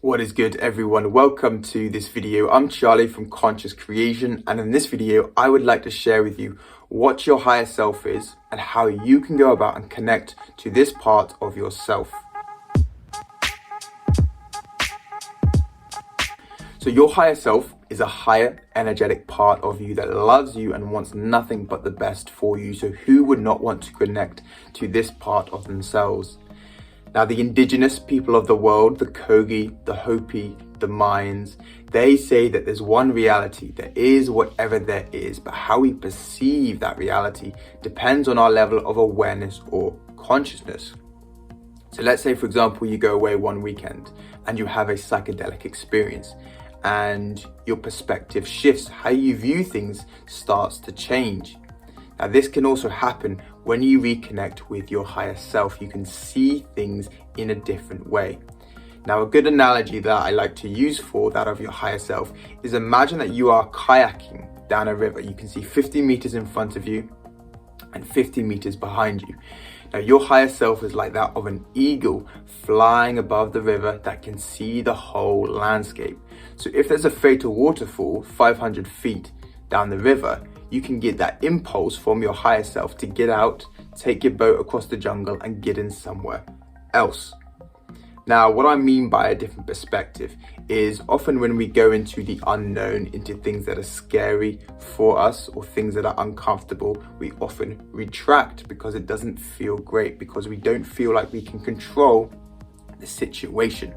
What is good, everyone? Welcome to this video. I'm Charlie from Conscious Creation, and in this video I would like to share with you what your higher self is and how you can go about and connect to this part of yourself. So your higher self is a higher energetic part of you that loves you and wants nothing but the best for you. So who would not want to connect to this part of themselves? Now, the indigenous people of the world, the Kogi, the Hopi, the Mayans, they say that there's one reality. There is whatever there is, but how we perceive that reality depends on our level of awareness or consciousness. So let's say, for example, you go away one weekend and you have a psychedelic experience and your perspective shifts. How you view things starts to change. Now, this can also happen when you reconnect with your higher self. You can see things in a different way. Now, a good analogy that I like to use for that of your higher self is imagine that you are kayaking down a river. You can see 50 meters in front of you and 50 meters behind you. Now, your higher self is like that of an eagle flying above the river that can see the whole landscape. So if there's a fatal waterfall 500 feet down the river, you can get that impulse from your higher self to get out, take your boat across the jungle and get in somewhere else. Now, what I mean by a different perspective is often when we go into the unknown, into things that are scary for us or things that are uncomfortable, we often retract because it doesn't feel great, because we don't feel like we can control the situation.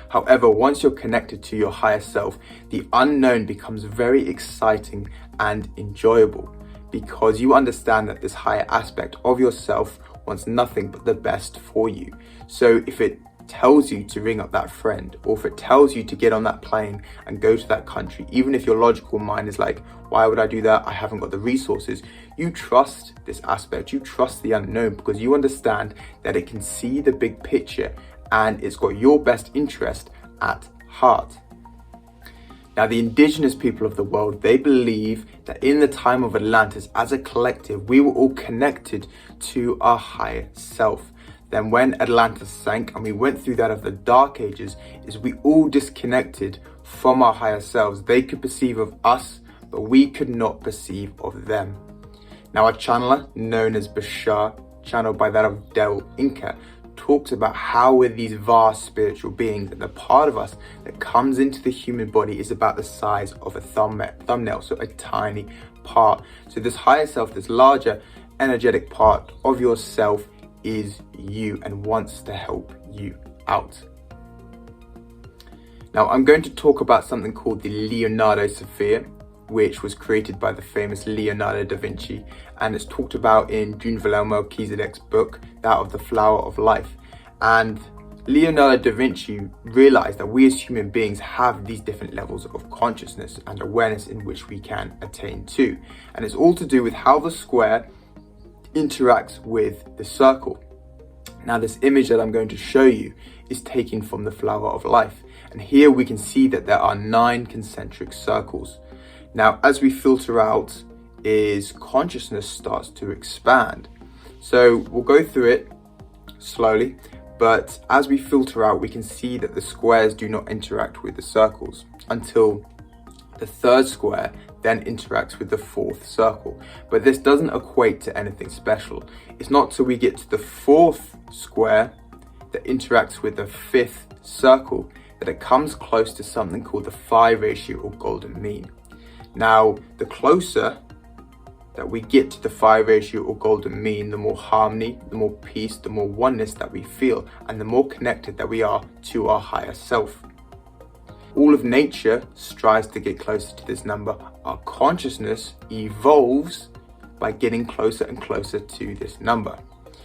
However, once you're connected to your higher self, the unknown becomes very exciting and enjoyable because you understand that this higher aspect of yourself wants nothing but the best for you. So if it tells you to ring up that friend, or if it tells you to get on that plane and go to that country, even if your logical mind is like, why would I do that? I haven't got the resources. You trust this aspect, you trust the unknown because you understand that it can see the big picture and it's got your best interest at heart. Now, the indigenous people of the world, they believe that in the time of Atlantis, as a collective, we were all connected to our higher self. Then when Atlantis sank and we went through that of the dark ages, is we all disconnected from our higher selves. They could perceive of us, but we could not perceive of them. Now, a channeler known as Bashar, channeled by that of Del Inca, talks about how we're these vast spiritual beings, and the part of us that comes into the human body is about the size of a thumbnail, so a tiny part. So this higher self, this larger energetic part of yourself is you and wants to help you out. Now, I'm going to talk about something called the Leonardo Sphere, which was created by the famous Leonardo da Vinci, and it's talked about in June Melchizedek's book, that of the Flower of Life. And Leonardo da Vinci realized that we as human beings have these different levels of consciousness and awareness in which we can attain to, and it's all to do with how the square interacts with the circle. Now, this image that I'm going to show you is taken from the Flower of Life, and here we can see that there are 9 concentric circles. Now, as we filter out, is consciousness starts to expand. So we'll go through it slowly, but as we filter out, we can see that the squares do not interact with the circles until the 3rd square then interacts with the 4th circle. But this doesn't equate to anything special. It's not till we get to the 4th square that interacts with the 5th circle that it comes close to something called the phi ratio or golden mean. Now, the closer that we get to the phi ratio or golden mean, the more harmony, the more peace, the more oneness that we feel, and the more connected that we are to our higher self. All of nature strives to get closer to this number. Our consciousness evolves by getting closer and closer to this number.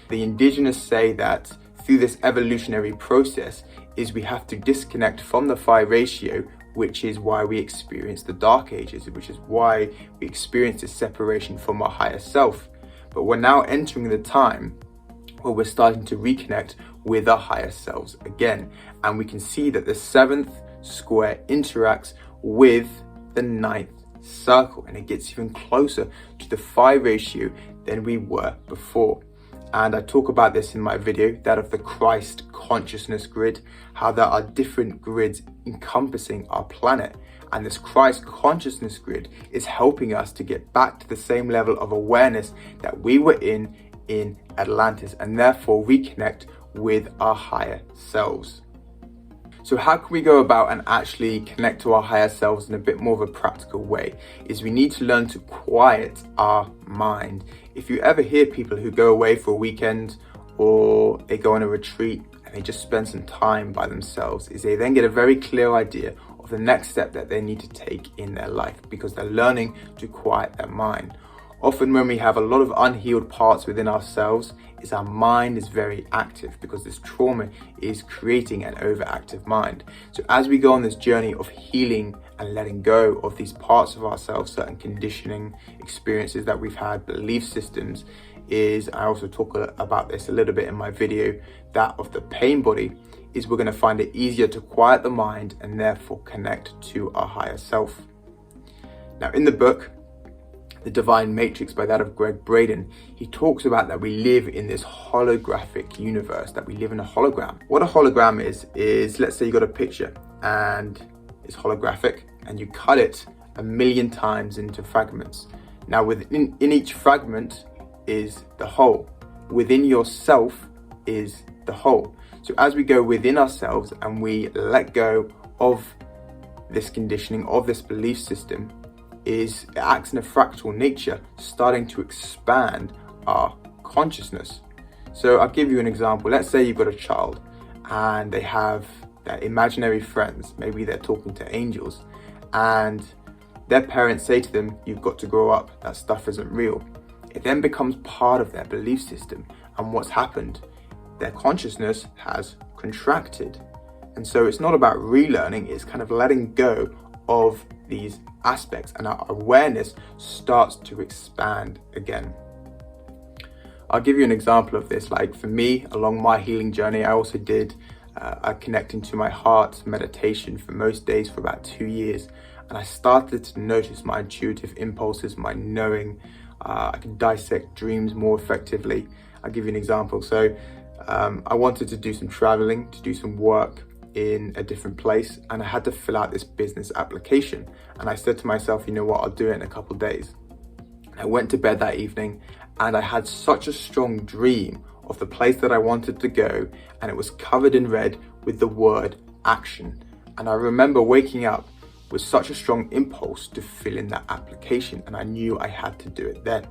The indigenous say that through this evolutionary process is we have to disconnect from the phi ratio, which is why we experience the dark ages, which is why we experience this separation from our higher self. But we're now entering the time where we're starting to reconnect with our higher selves again. And we can see that the 7th square interacts with the 9th circle, and it gets even closer to the phi ratio than we were before. And I talk about this in my video, that of the Christ consciousness grid, how there are different grids encompassing our planet. And this Christ consciousness grid is helping us to get back to the same level of awareness that we were in Atlantis, and therefore reconnect with our higher selves. So how can we go about and actually connect to our higher selves in a bit more of a practical way? Is we need to learn to quiet our mind. If you ever hear people who go away for a weekend or they go on a retreat and they just spend some time by themselves, is they then get a very clear idea of the next step that they need to take in their life, because they're learning to quiet their mind. Often when we have a lot of unhealed parts within ourselves, is our mind is very active, because this trauma is creating an overactive mind. So as we go on this journey of healing and letting go of these parts of ourselves, certain conditioning experiences that we've had, belief systems, I also talk about this a little bit in my video, that of the pain body, is we're going to find it easier to quiet the mind and therefore connect to our higher self. Now in the book, The Divine Matrix by that of Greg Braden, he talks about that we live in this holographic universe, that we live in a hologram. What a hologram is let's say you got a picture and it's holographic and you cut it 1,000,000 times into fragments. Now within each fragment is the whole. Within yourself is the whole. So as we go within ourselves and we let go of this conditioning, of this belief system, it acts in a fractal nature, starting to expand our consciousness. So I'll give you an example. Let's say you've got a child and they have their imaginary friends. Maybe they're talking to angels and their parents say to them, you've got to grow up, that stuff isn't real. It then becomes part of their belief system. And what's happened? Their consciousness has contracted. And so it's not about relearning, it's kind of letting go of these aspects, and our awareness starts to expand again. I'll give you an example of this. Like for me, along my healing journey, I also did a connecting to my heart meditation for most days for about 2 years. And I started to notice my intuitive impulses, my knowing. I can dissect dreams more effectively. I'll give you an example. So I wanted to do some traveling, to do some work in a different place, and I had to fill out this business application. And I said to myself, you know what, I'll do it in a couple of days. I went to bed that evening and I had such a strong dream of the place that I wanted to go, and it was covered in red with the word action. And I remember waking up with such a strong impulse to fill in that application, and I knew I had to do it then.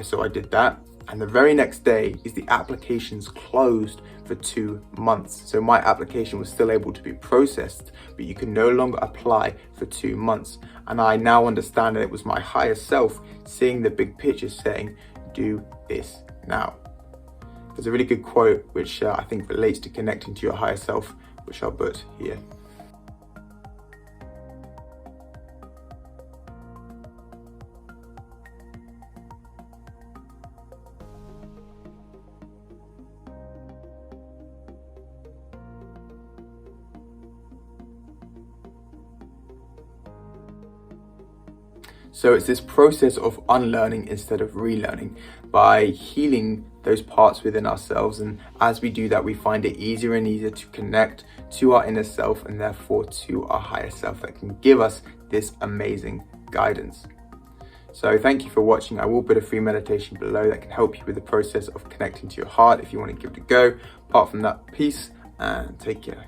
So I did that, and the very next day is the application's closed for 2 months. So my application was still able to be processed, but you can no longer apply for 2 months. And I now understand that it was my higher self seeing the big picture saying, do this now. There's a really good quote which I think relates to connecting to your higher self, which I'll put here. So it's this process of unlearning instead of relearning, by healing those parts within ourselves. And as we do that, we find it easier and easier to connect to our inner self, and therefore to our higher self that can give us this amazing guidance. So thank you for watching. I will put a free meditation below that can help you with the process of connecting to your heart if you want to give it a go. Apart from that, peace and take care.